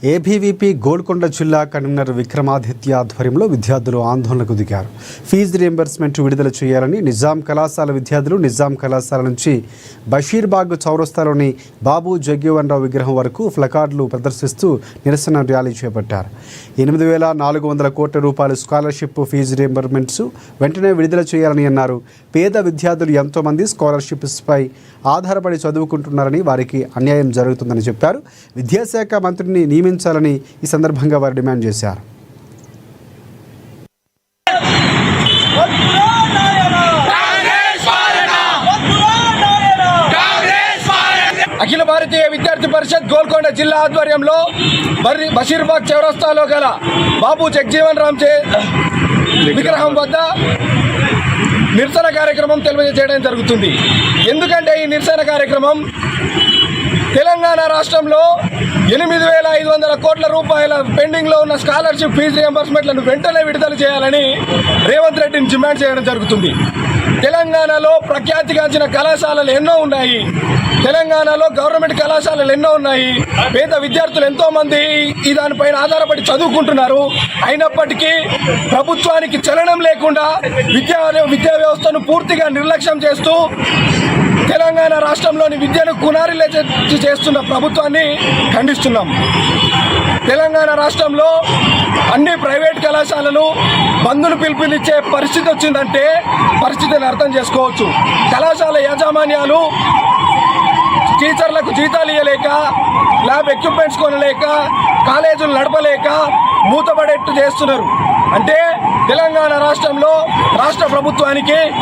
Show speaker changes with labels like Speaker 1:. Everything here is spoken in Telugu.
Speaker 1: ఏబీవీపీ గోల్కొండ జిల్లా కన్వీనర్ విక్రమాదిత్య ఆధ్వర్యంలో విద్యార్థులు ఆందోళనకు దిగారు. ఫీజు రియంబర్స్మెంట్ విడుదల చేయాలని నిజాం కళాశాల విద్యార్థులు నిజాం కళాశాల నుంచి బషీర్బాగ్ చౌరస్తాలోని బాబు జగ్జీవన్ రావు విగ్రహం వరకు ప్లకార్డులు ప్రదర్శిస్తూ నిరసన ర్యాలీ చేపట్టారు. 8,400 కోట్ల రూపాయల స్కాలర్షిప్ ఫీజు రియంబర్స్మెంట్స్ వెంటనే విడుదల చేయాలని అన్నారు. పేద విద్యార్థులు ఎంతోమంది స్కాలర్షిప్స్పై ఆధారపడి చదువుకుంటున్నారని, వారికి అన్యాయం జరుగుతుందని చెప్పారు. విద్యాశాఖ మంత్రిని నియమించాలని ఈ సందర్భంగా వారు డిమాండ్ చేశారు.
Speaker 2: అఖిల భారతీయ విద్యార్థి పరిషత్ గోల్కొండ జిల్లా ఆధ్వర్యంలో బషీర్బాగ్ చౌరస్తాలో గల బాబు జగ్జీవన్ రామ్ విగ్రహం వద్ద నిరసన కార్యక్రమం తెలియజేయడం జరుగుతుంది. ఎందుకంటే ఈ నిరసన కార్యక్రమం తెలంగాణ రాష్ట్రంలో 8,500 కోట్ల రూపాయల పెండింగ్లో ఉన్న స్కాలర్షిప్ ఫీజు రియంబర్స్మెంట్లను వెంటనే విడుదల చేయాలని రేవంత్ రెడ్డిని డిమాండ్ చేయడం జరుగుతుంది. తెలంగాణలో ప్రఖ్యాతిగాంచిన కళాశాలలు ఎన్నో ఉన్నాయి. తెలంగాణలో గవర్నమెంట్ కళాశాలలు ఎన్నో ఉన్నాయి. పేద విద్యార్థులు ఎంతోమంది ఈ దానిపైన ఆధారపడి చదువుకుంటున్నారు. అయినప్పటికీ ప్రభుత్వానికి చలనం లేకుండా విద్యా వ్యవస్థను పూర్తిగా నిర్లక్ష్యం చేస్తూ తెలంగాణ రాష్ట్రంలోని విద్యను కునారిలే చేస్తున్న ప్రభుత్వాన్ని ఖండిస్తున్నాం. తెలంగాణ రాష్ట్రంలో అన్ని ప్రైవేట్ కళాశాలలు బంద్ను పిలుపునిచ్చే పరిస్థితి వచ్చిందంటే పరిస్థితిని అర్థం చేసుకోవచ్చు. కళాశాల యాజమాన్యాలు టీచర్లకు జీతాలు ఇవ్వలేక, ల్యాబ్ ఎక్విప్మెంట్స్ కొనలేక, కాలేజీలు నడపలేక మూతపడేట్టు చేస్తున్నారు. అంటే తెలంగాణ రాష్ట్రంలో రాష్ట్ర ప్రభుత్వానికి